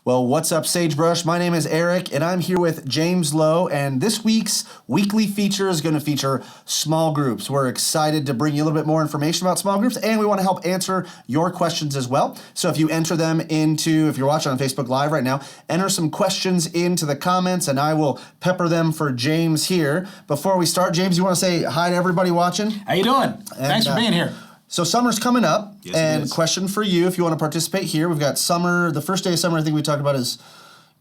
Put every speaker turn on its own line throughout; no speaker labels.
Well, what's up, Sagebrush? My name is Eric, and I'm here with James Lowe, and this week's weekly feature is going to feature small groups. We're excited to bring you a little bit more information about small groups, and we want to help answer your questions as well. So if you enter them if you're watching on Facebook Live right now, enter some questions into the comments, and I will pepper them for James here. Before we start, James, you want to say hi to everybody watching?
How you doing? Thanks for being here.
So summer's coming up,
Yes,
and question for you, if you want to participate here, we've got summer, the first day of summer I think we talked about is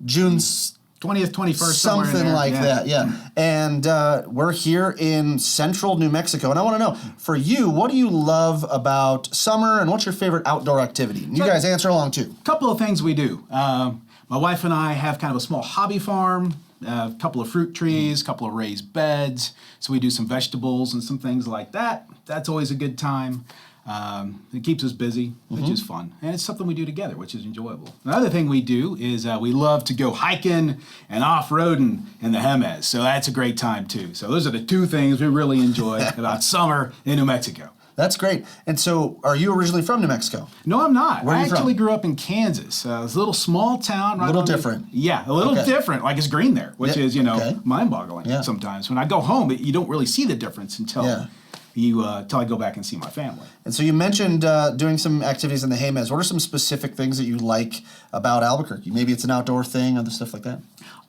June
20th, 21st,
something like that, yeah. And we're here in central New Mexico, and I want to know, for you, what do you love about summer, and what's your favorite outdoor activity? And you guys answer along too.
A couple of things we do. My wife and I have kind of a small hobby farm, a couple of fruit trees, a couple of raised beds, so we do some vegetables and some things like that. That's always a good time. It keeps us busy, which is fun. And it's something we do together, which is enjoyable. Another thing we do is we love to go hiking and off-roading in the Jemez. So that's a great time too. So those are the two things we really enjoy about summer in New Mexico.
That's great. And so, are you originally from New Mexico?
No, I'm not.
Where are you
I actually
from?
grew up in Kansas. It's a little small town. Right
A little different.
Yeah, a little different. Like it's green there, which is, mind-boggling sometimes. When I go home, you don't really see the difference until I go back and see my family.
And so you mentioned doing some activities in the Jemez. What are some specific things that you like about Albuquerque? Maybe it's an outdoor thing, other stuff like that?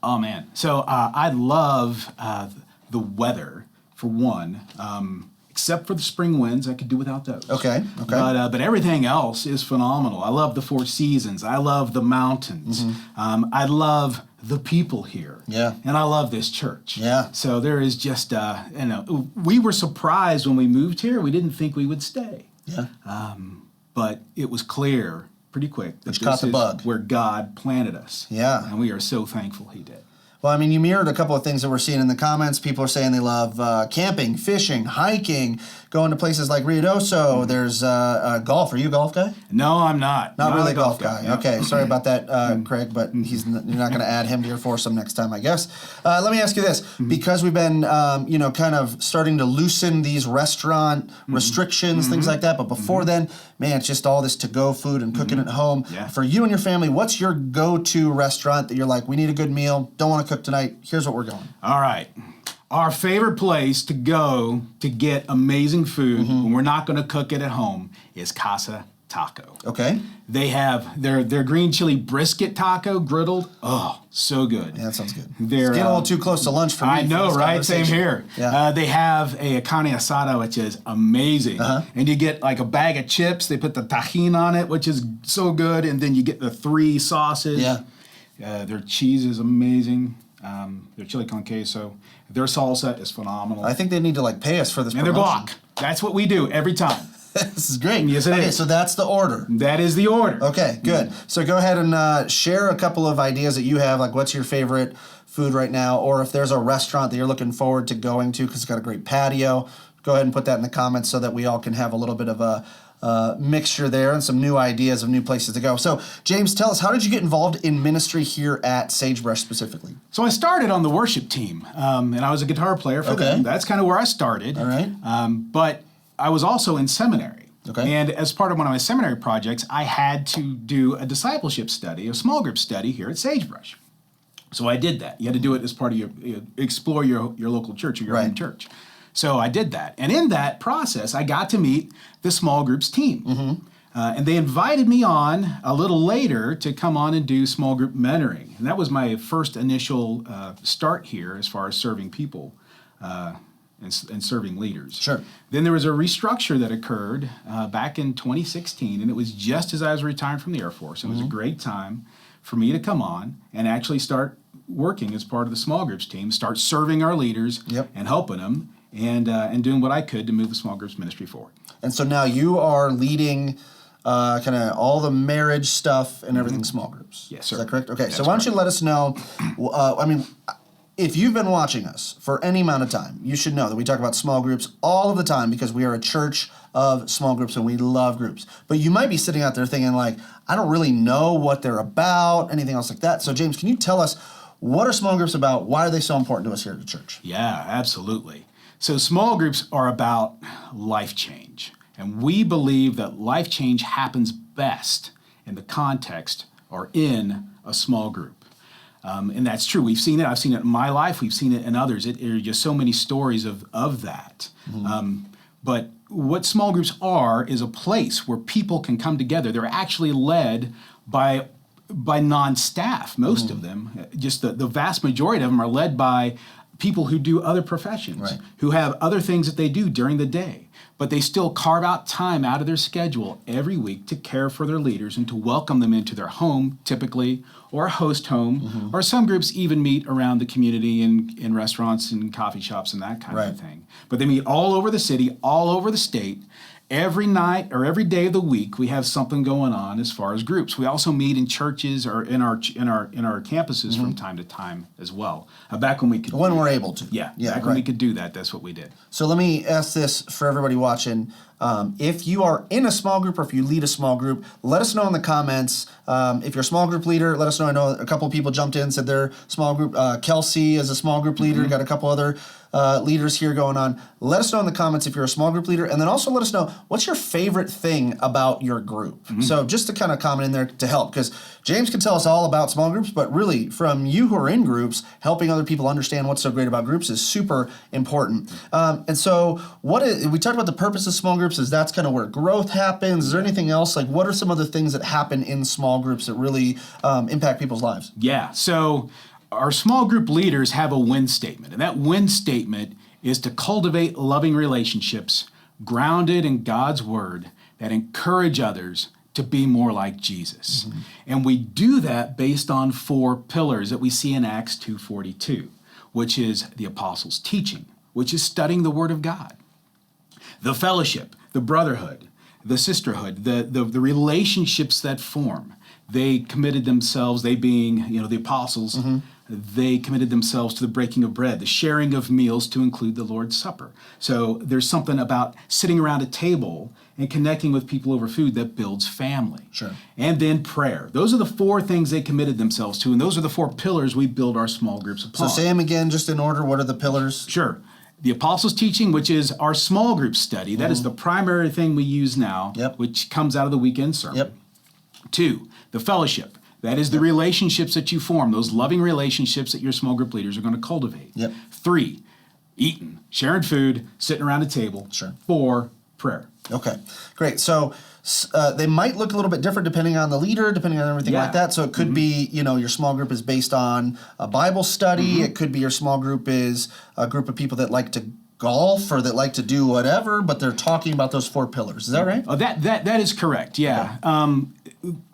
Oh, man. So I love the weather, for one. Except for the spring winds, I could do without those.
Okay.
But everything else is phenomenal. I love the Four Seasons. I love the mountains. I love the people here.
Yeah.
And I love this church.
Yeah.
So there is just, we were surprised when we moved here. We didn't think we would stay.
Yeah.
But it was clear pretty quick that
Which caught the bug.
Where God planted us.
Yeah.
And we are so thankful He did.
Well, I mean, you mirrored a couple of things that we're seeing in the comments. People are saying they love camping, fishing, hiking, going to places like Ruidoso. There's golf. Are you a golf guy?
No, I'm not.
Not really a golf guy.
No.
Okay, sorry about that, Craig, but you're not going to add him to your foursome next time, I guess. Let me ask you this. Because we've been, kind of starting to loosen these restaurant restrictions, things like that, but before then, man, it's just all this to-go food and cooking at home.
Yeah.
For you and your family, what's your go-to restaurant that you're like, we need a good meal, don't want to cook tonight, here's what we're going?
All right. Our favorite place to go to get amazing food when we're not going to cook it at home is Casa Taco.
Okay.
They have their green chili brisket taco griddled. Oh, so good.
Yeah, that sounds good.
They're
It's getting a little too close to lunch for me.
I know, right? Same here.
Yeah.
They have a carne asada, which is amazing. And you get like a bag of chips. They put the tajin on it, which is so good. And then you get the 3 sauces.
Yeah.
Their cheese is amazing. Their chili con queso. Their salsa is phenomenal.
I think they need to pay us for this
And their
promotion.
guac. That's what we do every time.
This is great.
Yes, it
okay,
is.
so that's the order.
That is the order.
Okay, good. So go ahead and share a couple of ideas that you have, like what's your favorite food right now, or if there's a restaurant that you're looking forward to going to because it's got a great patio, go ahead and put that in the comments so that we all can have a little bit of a mixture there and some new ideas of new places to go. So, James, tell us, how did you get involved in ministry here at Sagebrush specifically?
So I started on the worship team, and I was a guitar player for them. That's kind of where I started.
All right.
But I was also in seminary.
Okay.
And as part of one of my seminary projects, I had to do a discipleship study, a small group study here at Sagebrush. So I did that. You had to do it as part of explore your local church or your home church. So I did that. And in that process, I got to meet the small groups team. And they invited me on a little later to come on and do small group mentoring. And that was my first initial start here as far as serving people and serving leaders.
Sure.
Then there was a restructure that occurred back in 2016, and it was just as I was retiring from the Air Force. It was a great time for me to come on and actually start working as part of the small groups team, start serving our leaders and helping them. And doing what I could to move the small groups ministry forward. And
so now you are leading kind of all the marriage stuff and everything small groups.
Yes, sir.
Is that correct? Okay,
That's
so why don't you let us know, if you've been watching us for any amount of time, you should know that we talk about small groups all of the time because we are a church of small groups and we love groups. But you might be sitting out there thinking I don't really know what they're about, anything else like that. So James, can you tell us, what are small groups about? Why are they so important to us here at the church?
Yeah, absolutely. So small groups are about life change. And we believe that life change happens best in the context are in a small group. And that's true. We've seen it. I've seen it in my life. We've seen it in others. There are just so many stories of that. But what small groups are is a place where people can come together. They're actually led by non-staff, most of them. Just the vast majority of them are led by people who do other professions, who have other things that they do during the day. But they still carve out time out of their schedule every week to care for their leaders and to welcome them into their home, typically, or a host home, or some groups even meet around the community in restaurants and coffee shops and that kind of thing. But they meet all over the city, all over the state. Every night or every day of the week, we have something going on as far as groups. We also meet in churches or in our campuses from time to time as well. Back when we could,
we're able to,
back when we could do that, that's what we did.
So let me ask this for everybody watching: if you are in a small group or if you lead a small group, let us know in the comments. If you're a small group leader, let us know. I know a couple of people jumped in, said they're small group. Kelsey is a small group leader. Got a couple other leaders here going on. Let us know in the comments if you're a small group leader, and then also let us know what's your favorite thing about your group. So just to kind of comment in there to help, because James can tell us all about small groups, but really from you who are in groups, helping other people understand what's so great about groups is super important. And so we talked about the purpose of small groups, is that's kind of where growth happens. Is there anything else? Like, what are some other things that happen in small groups that really impact people's lives?
Yeah, so our small group leaders have a win statement, and that win statement is to cultivate loving relationships grounded in God's word that encourage others to be more like Jesus. And we do that based on 4 pillars that we see in Acts 2:42, which is the apostles' teaching, which is studying the word of God, the fellowship, the brotherhood, the sisterhood, the relationships that form. They committed themselves, they being, the apostles, they committed themselves to the breaking of bread, the sharing of meals to include the Lord's Supper. So there's something about sitting around a table and connecting with people over food that builds family.
Sure.
And then prayer. Those are the 4 things they committed themselves to, and those are the 4 pillars we build our small groups upon.
So say them again, just in order. What are the pillars?
Sure. The apostles' teaching, which is our small group study, that is the primary thing we use now, which comes out of the weekend sermon. 2, the fellowship. That is the relationships that you form, those loving relationships that your small group leaders are going to cultivate. 3, eating, sharing food, sitting around a table. 4, prayer.
Okay, great. So they might look a little bit different depending on the leader, depending on everything like that. So it could be, your small group is based on a Bible study. It could be your small group is a group of people that like to golf or that like to do whatever, but they're talking about those 4 pillars. Is that right?
Oh, that is correct, yeah.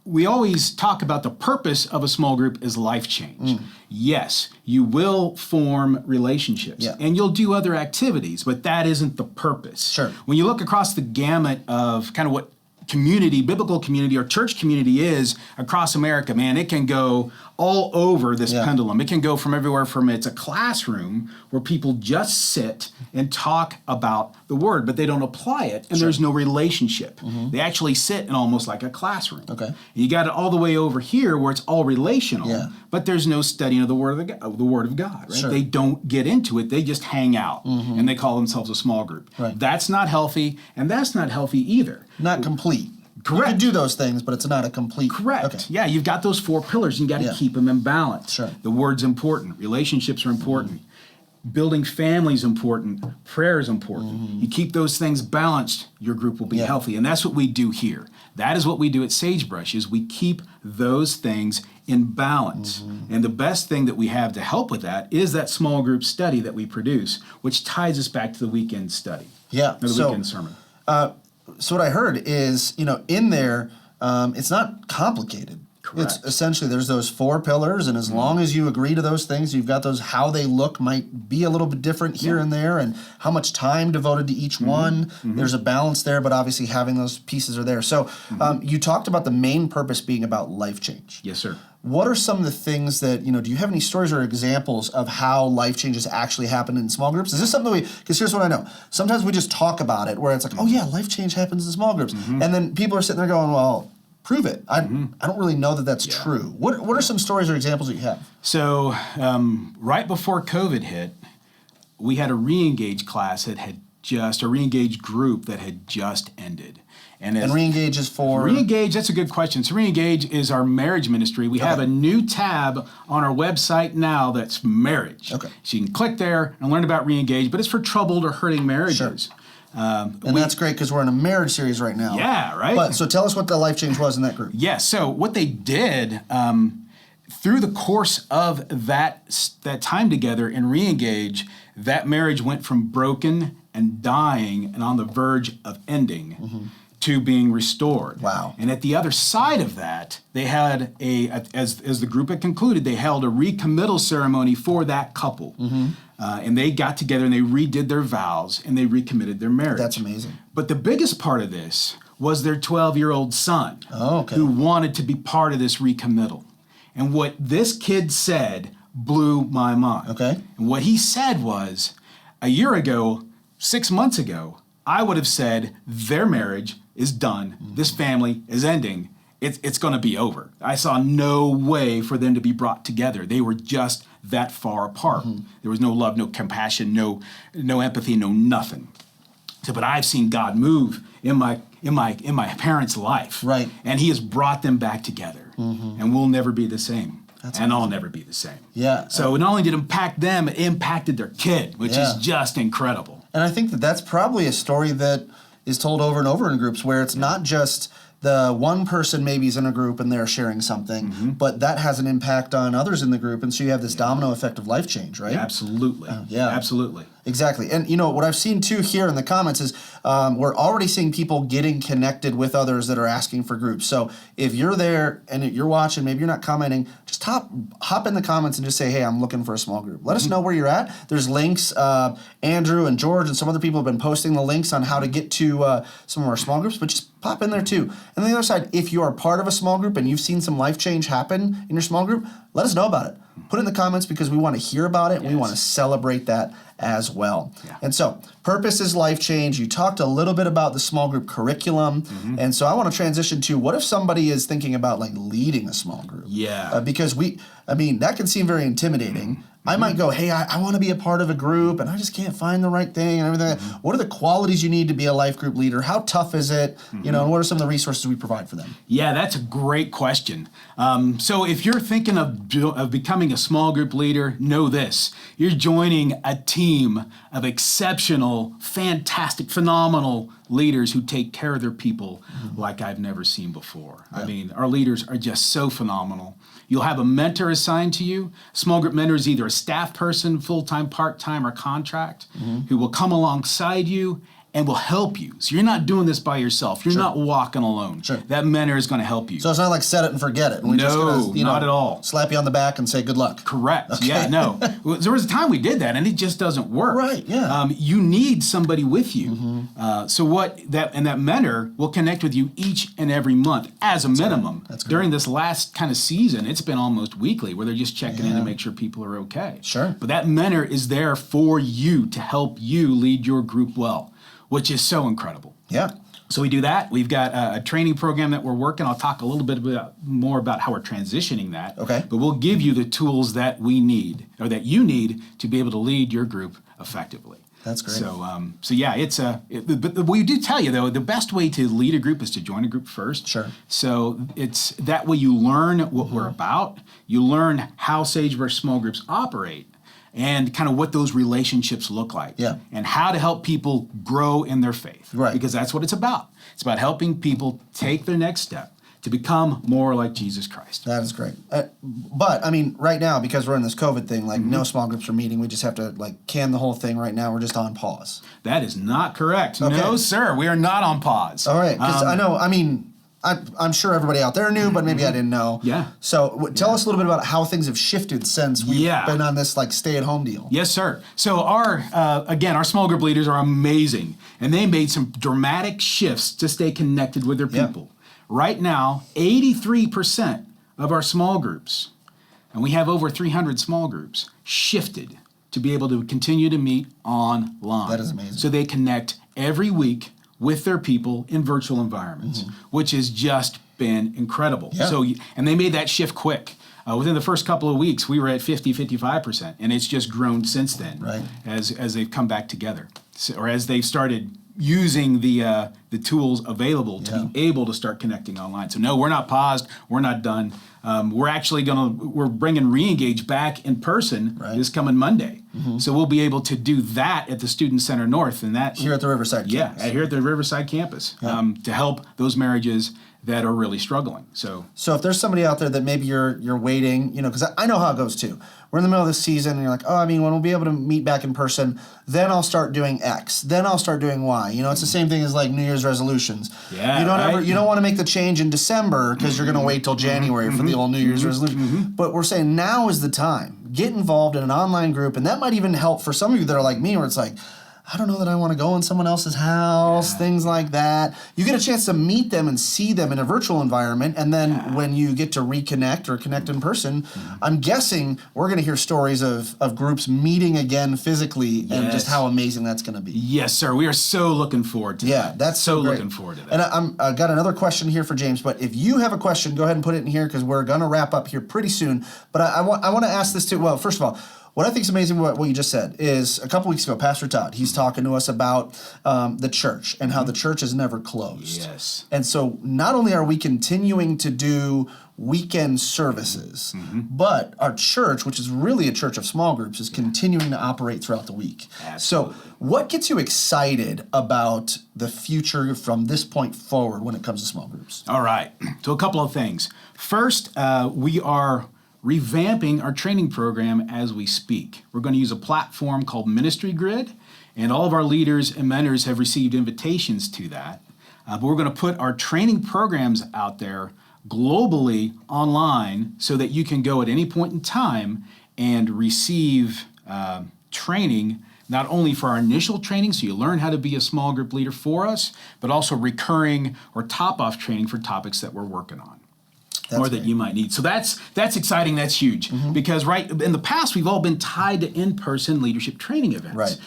We always talk about the purpose of a small group is life change. Yes, you will form relationships and you'll do other activities, but that isn't the purpose.
Sure.
When you look across the gamut of kind of what community, biblical community or church community is across America, man, it can go all over this pendulum. It can go from everywhere from it's a classroom where people just sit and talk about the word, but they don't apply it, and there's no relationship. They actually sit in almost like a classroom.
Okay.
You got it all the way over here where it's all relational, but there's no studying of the word of God. Right? They don't get into it. They just hang out, and they call themselves a small group. That's not healthy, and that's not healthy either.
Not complete.
Correct.
You can do those things, but it's not a complete.
Correct.
Okay.
Yeah, you've got those 4 pillars. You got to keep them in balance.
Sure.
The word's important. Relationships are important. Building families important. Prayer is important. You keep those things balanced, your group will be healthy. And that's what we do here. That is what we do at Sagebrush, is we keep those things in balance. And the best thing that we have to help with that is that small group study that we produce, which ties us back to the weekend study.
Yeah.
Or the weekend sermon.
So what I heard is, in there, it's not complicated.
Correct.
It's essentially, there's those 4 pillars, and as long as you agree to those things, you've got those, how they look might be a little bit different here and there, and how much time devoted to each one. There's a balance there, but obviously having those pieces are there. So you talked about the main purpose being about life change.
Yes, sir.
What are some of the things that, do you have any stories or examples of how life changes actually happen in small groups? Is this something because here's what I know. Sometimes we just talk about it where it's like, oh yeah, life change happens in small groups. And then people are sitting there going, well, prove it. I don't really know that that's true. What are some stories or examples that you have?
So right before COVID hit, we had a re-engage class that had just a re-engaged group that had just ended.
And re-engage is for?
Re-engage, that's a good question. So re-engage is our marriage ministry. We have a new tab on our website now that's marriage.
Okay.
So you can click there and learn about re-engage, but it's for troubled or hurting marriages.
Sure. And that's great because we're in a marriage series right now.
Yeah, right?
But so tell us what the life change was in that group.
Yeah, so what they did through the course of that time together in re-engage, that marriage went from broken and dying and on the verge of ending to being restored.
Wow.
And at the other side of that, they had as the group had concluded, they held a recommittal ceremony for that couple. And they got together and they redid their vows and they recommitted their marriage.
That's amazing.
But the biggest part of this was their 12-year-old son
okay.
who wanted to be part of this recommittal. And what this kid said blew my mind.
Okay.
And what he said was, a year ago, 6 months ago, I would have said their marriage is done. This family is ending. It's going to be over. I saw no way for them to be brought together. They were just that far apart. There was no love, no compassion, no empathy, no nothing. So, but I've seen God move in my parents' life.
Right.
And he has brought them back together. And we'll never be the same.
That's
and
awesome.
I'll never be the same.
Yeah.
So not only did it impact them, it impacted their kid, which is just incredible.
And I think that's probably a story that is told over and over in groups where it's not just the one person maybe is in a group and they're sharing something, but that has an impact on others in the group. And so you have this domino effect of life change, right?
Absolutely. Absolutely.
Exactly. And, what I've seen, too, here in the comments is we're already seeing people getting connected with others that are asking for groups. So if you're there and you're watching, maybe you're not commenting, just hop in the comments and just say, hey, I'm looking for a small group. Let us know where you're at. There's links. Andrew and George and some other people have been posting the links on how to get to some of our small groups, but just pop in there, too. And on the other side, if you are part of a small group and you've seen some life change happen in your small group, let us know about it. Put it in the comments because we want to hear about it. Yes. We want to celebrate that as well. Yeah. And so, purpose is life change. You talked a little bit about the small group curriculum. And so I want to transition to what if somebody is thinking about leading a small group?
Yeah.
Because that can seem very intimidating. I might go, hey, I want to be a part of a group and I just can't find the right thing and everything. What are the qualities you need to be a life group leader? How tough is it? And what are some of the resources we provide for them?
Yeah, that's a great question. So if you're thinking of becoming a small group leader, know this. You're joining a team of exceptional, fantastic, phenomenal leaders who take care of their people like I've never seen before. Yeah. I mean, our leaders are just so phenomenal. You'll have a mentor assigned to you. Small group mentor is either a staff person, full-time, part-time, or contract, who will come alongside you and will help you. So you're not doing this by yourself. You're not walking alone.
Sure.
That mentor is going to help you.
So it's not like set it and forget it.
Not at all.
Slap you on the back and say good luck.
Correct.
Okay.
Yeah, no. There was a time we did that, and it just doesn't work.
Right, yeah.
You need somebody with you. That mentor will connect with you each and every month as a minimum.
That's great.
During this last kind of season, it's been almost weekly where they're just checking in to make sure people are okay.
Sure.
But that mentor is there for you to help you lead your group well, which is so incredible.
Yeah.
So we do that. We've got a training program that we're working. I'll talk a little bit more about how we're transitioning that.
Okay.
But we'll give you the tools that we need, or that you need, to be able to lead your group effectively.
That's great.
So yeah, but we do tell you though, the best way to lead a group is to join a group first.
Sure.
So it's that way you learn what we're about. You learn how Sagebrush small groups operate, and kind of what those relationships look like.
Yeah.
And how to help people grow in their faith.
Right.
Because that's what it's about. It's about helping people take their next step to become more like Jesus Christ.
That is great. But, right now, because we're in this COVID thing, no small groups are meeting. We just have to, can the whole thing right now. We're just on pause.
That is not correct.
Okay.
No, sir. We are not on pause.
All right. Because I know, I'm sure everybody out there knew, but maybe I didn't know.
Yeah.
So tell us a little bit about how things have shifted since we've been on this stay-at-home deal.
Yes, sir. So our small group leaders are amazing, and they made some dramatic shifts to stay connected with their people. Yeah. Right now, 83% of our small groups, and we have over 300 small groups, shifted to be able to continue to meet online.
That is amazing.
So they connect every week with their people in virtual environments, which has just been incredible.
Yeah.
And they made that shift quick. Within the first couple of weeks, we were at 55%, and it's just grown since then as they've come back together. or as they've started using the tools available to be able to start connecting online. So no, we're not paused. We're not done. We're actually we're bringing Reengage back in person this coming Monday. So we'll be able to do that at the Student Center North, and that
here at the Riverside campus.
Here at the Riverside campus to help those marriages that are really struggling. So
if there's somebody out there that maybe you're waiting, because I know how it goes too. We're in the middle of the season, and you're like, when we'll be able to meet back in person, then I'll start doing X, then I'll start doing Y. It's the same thing as like New Year's resolutions.
Yeah,
you don't want to make the change in December because you're going to wait till January for the old New Year's resolution. But we're saying now is the time. Get involved in an online group, and that might even help for some of you that are like me, where it's like, I don't know that I want to go in someone else's house, things like that. You get a chance to meet them and see them in a virtual environment, and then when you get to reconnect or connect in person, I'm guessing we're going to hear stories of groups meeting again physically and just how amazing that's going to be.
Yes, sir. We are so looking forward to that.
Yeah, that's so great.
Looking forward to that.
And I've got another question here for James, but if you have a question, go ahead and put it in here because we're going to wrap up here pretty soon. But I want to ask this too. Well, first of all, what I think is amazing what you just said is a couple weeks ago, Pastor Todd, he's talking to us about the church and how the church is never closed.
Yes.
And so not only are we continuing to do weekend services, but our church, which is really a church of small groups, is continuing to operate throughout the week.
Absolutely.
So what gets you excited about the future from this point forward when it comes to small groups?
All right. So a couple of things. First, we are revamping our training program as we speak. We're going to use a platform called Ministry Grid, and all of our leaders and mentors have received invitations to that. But we're going to put our training programs out there globally online so that you can go at any point in time and receive training, not only for our initial training, so you learn how to be a small group leader for us, but also recurring or top-off training for topics that we're working on. That you might need. So that's exciting, that's huge. Because in the past, we've all been tied to in-person leadership training events.
Right.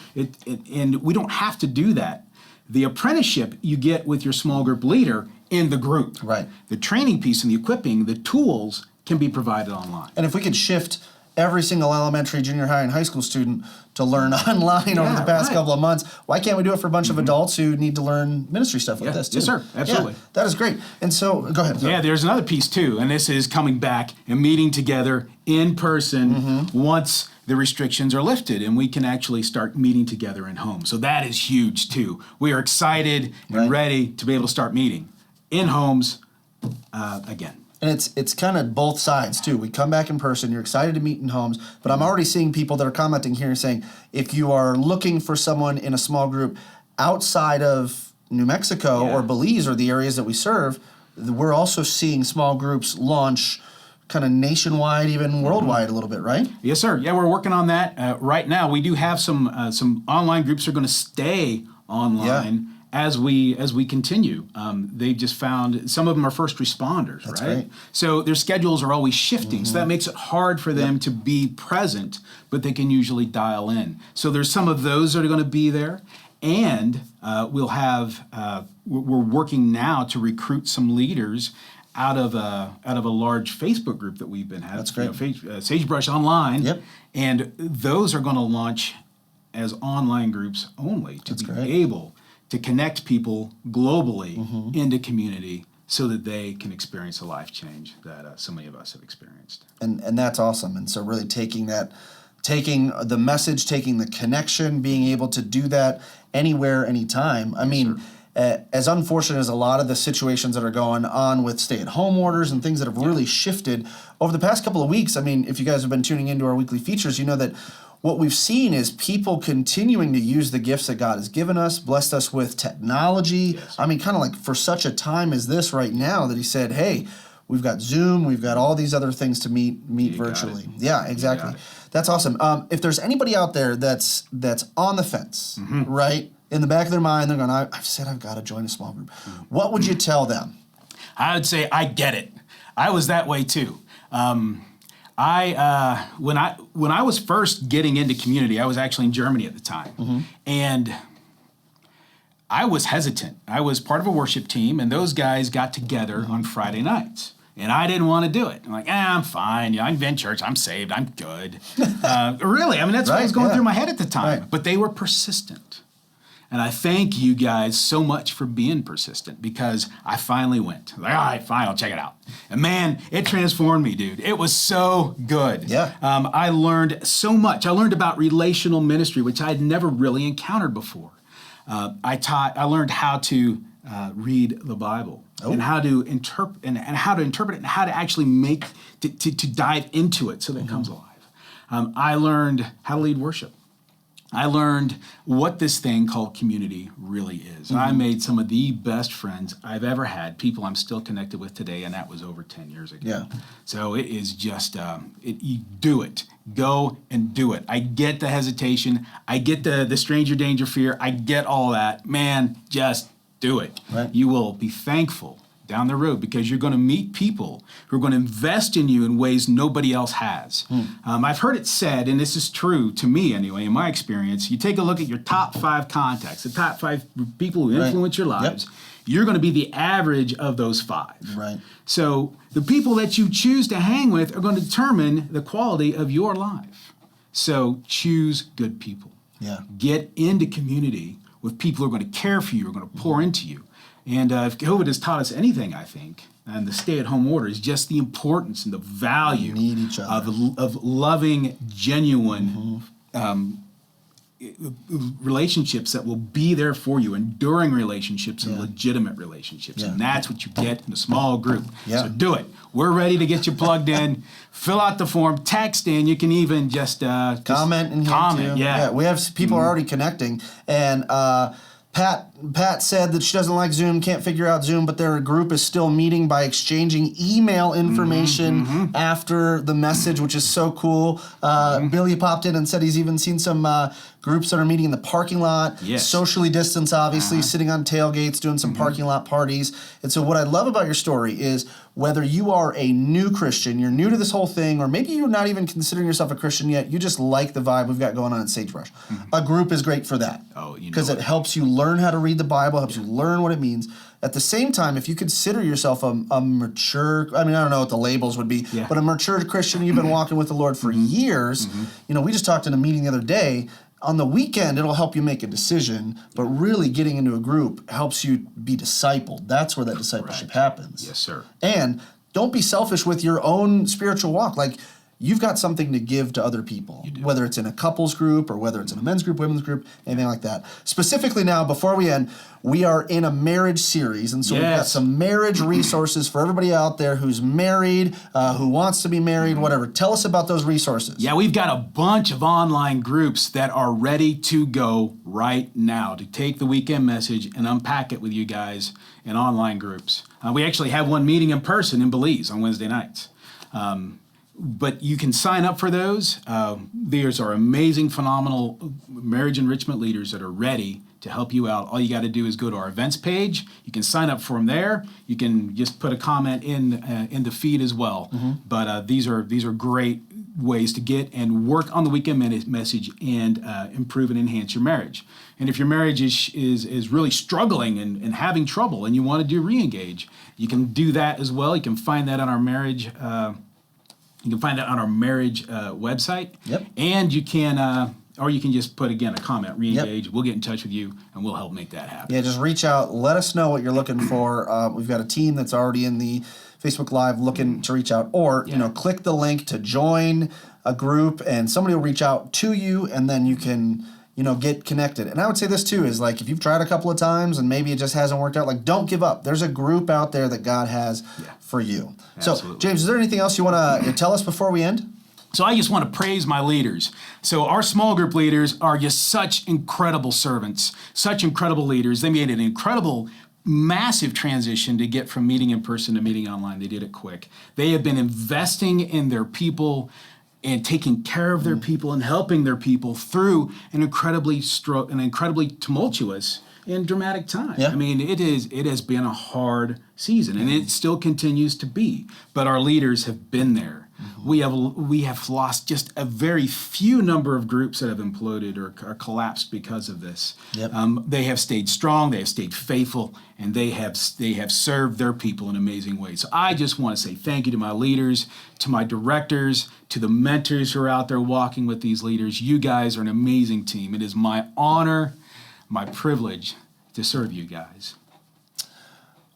And we don't have to do that. The apprenticeship you get with your small group leader in the group.
Right.
The training piece and the equipping, the tools can be provided online.
And if we could shift every single elementary, junior high, and high school student to learn online over the past couple of months, why can't we do it for a bunch of adults who need to learn ministry stuff like this too?
Yes, sir. Absolutely.
Yeah, that is great. And so, go ahead.
Yeah, there's another piece too, and this is coming back and meeting together in person once the restrictions are lifted and we can actually start meeting together in homes. So that is huge too. We are excited and ready to be able to start meeting in homes again.
And it's kind of both sides too. We come back in person, you're excited to meet in homes, but I'm already seeing people that are commenting here saying, if you are looking for someone in a small group outside of New Mexico or Belize or the areas that we serve, we're also seeing small groups launch kind of nationwide, even worldwide a little bit, right?
Yes, sir. Yeah, we're working on that right now. We do have some online groups that are going to stay online. As we continue. They've just found, some of them are first responders, right? So their schedules are always shifting, so that makes it hard for them to be present, but they can usually dial in. So there's some of those that are going to be there, and we'll have, we're working now to recruit some leaders out of a large Facebook group that we've been having.
That's great.
Sagebrush Online.
Yep.
And those are going to launch as online groups only to be able to connect people globally into community so that they can experience the life change that so many of us have experienced.
And that's awesome. And so really taking the message, taking the connection, being able to do that anywhere, anytime. I mean, as unfortunate as a lot of the situations that are going on with stay-at-home orders and things that have really shifted over the past couple of weeks, I mean, if you guys have been tuning into our weekly features, you know that what we've seen is people continuing to use the gifts that God has given us, blessed us with technology.
Yes.
I mean, kind of like for such a time as this right now that he said, hey, we've got Zoom, we've got all these other things to meet virtually. Yeah, exactly. That's awesome. If there's anybody out there that's on the fence, right, in the back of their mind, they're going, I've said I've got to join a small group. What would you tell them?
I would say, I get it. I was that way too. When I was first getting into community, I was actually in Germany at the time, and I was hesitant. I was part of a worship team, and those guys got together on Friday nights, and I didn't want to do it. I'm like, I'm fine. I'm in church. I'm saved. I'm good. Really, I mean, that's what was going through my head at the time. But they were persistent. And I thank you guys so much for being persistent, because I finally went. Like, all right, fine, I'll check it out. And man, it transformed me, dude. It was so good.
Yeah.
I learned so much. I learned about relational ministry, which I had never really encountered before. I learned how to read the Bible and how to interpret and how to interpret it and how to actually to dive into it so that it comes alive. I learned how to lead worship. I learned what this thing called community really is. I made some of the best friends I've ever had, people I'm still connected with today, and that was over 10 years ago.
Yeah.
So it is just, you do it. Go and do it. I get the hesitation. I get the stranger danger fear. I get all that. Man, just do it.
Right.
You will be thankful down the road, because you're going to meet people who are going to invest in you in ways nobody else has. I've heard it said, and this is true to me anyway, in my experience, you take a look at your top 5 contacts, the top 5 people who influence your lives, you're going to be the average of those 5.
Right.
So the people that you choose to hang with are going to determine the quality of your life. So choose good people.
Yeah.
Get into community with people who are going to care for you, who are going to pour into you. And if COVID has taught us anything, I think, and the stay-at-home order, is just the importance and the value
need each other.
of loving, genuine relationships that will be there for you, enduring relationships and legitimate relationships.
Yeah.
And that's what you get in a small group.
Yeah.
So do it. We're ready to get you plugged in. Fill out the form, text in. You can even just
comment in here
comment.
too.
Yeah.
We have people are already connecting, and Pat said that she doesn't like Zoom, can't figure out Zoom, but their group is still meeting by exchanging email information after the message, which is so cool. Billy popped in and said he's even seen some groups that are meeting in the parking lot, socially distanced, obviously, sitting on tailgates, doing some parking lot parties. And so what I love about your story is, whether you are a new Christian, you're new to this whole thing, or maybe you're not even considering yourself a Christian yet, you just like the vibe we've got going on at Sagebrush. A group is great for that. Because it helps you learn how to read the Bible, helps you learn what it means. At the same time, if you consider yourself a mature, I don't know what the labels would be, but a mature Christian, you've been walking with the Lord for years. We just talked in a meeting the other day. On the weekend, it'll help you make a decision, but really getting into a group helps you be discipled. That's where that discipleship happens.
Yes, sir.
And don't be selfish with your own spiritual walk. Like, you've got something to give to other people, whether it's in a couples group or whether it's in a men's group, women's group, anything like that. Specifically now, before we end, we are in a marriage series, and so we've got some marriage resources for everybody out there who's married, who wants to be married, whatever. Tell us about those resources.
Yeah, we've got a bunch of online groups that are ready to go right now to take the weekend message and unpack it with you guys in online groups. We actually have one meeting in person in Belize on Wednesday nights. But you can sign up for those. There's our amazing, phenomenal marriage enrichment leaders that are ready to help you out. All you got to do is go to our events page. You can sign up for them there. You can just put a comment in the feed as well. But these are great ways to get and work on the weekend message and improve and enhance your marriage. And if your marriage is really struggling and having trouble and you want to do re-engage, you can do that as well. You can find that on our marriage. You can find that on our marriage website. And you can, or you can just put, again, a comment, re-engage. We'll get in touch with you, and we'll help make that happen.
Yeah, just reach out. Let us know what you're looking for. We've got a team that's already in the Facebook Live looking to reach out. Or, click the link to join a group, and somebody will reach out to you, and then you can, get connected. And I would say this, too, is like, if you've tried a couple of times and maybe it just hasn't worked out, like, don't give up. There's a group out there that God has for you.
Absolutely.
So, James, is there anything else you want to tell us before we end?
So I just want to praise my leaders. So our small group leaders are just such incredible servants, such incredible leaders. They made an incredible, massive transition to get from meeting in person to meeting online. They did it quick. They have been investing in their people and taking care of their people and helping their people through an incredibly tumultuous and dramatic time. I mean, it has been a hard season, and it still continues to be. But our leaders have been there. We have lost just a very few number of groups that have imploded or collapsed because of this. They have stayed strong, they have stayed faithful, and they have served their people in amazing ways. So I just want to say thank you to my leaders, to my directors, to the mentors who are out there walking with these leaders. You guys are an amazing team. It is my honor my privilege to serve you guys.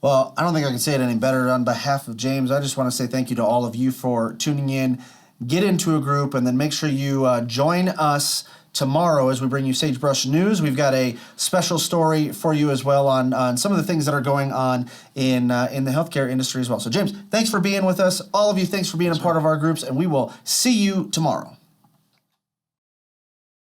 Well, I don't think I can say it any better. On behalf of James, I just want to say thank you to all of you for tuning in. Get into a group, and then make sure you join us tomorrow as we bring you Sagebrush News. We've got a special story for you as well on some of the things that are going on in the healthcare industry as well. So, James, thanks for being with us. All of you, thanks for being a part of our groups, and we will see you tomorrow.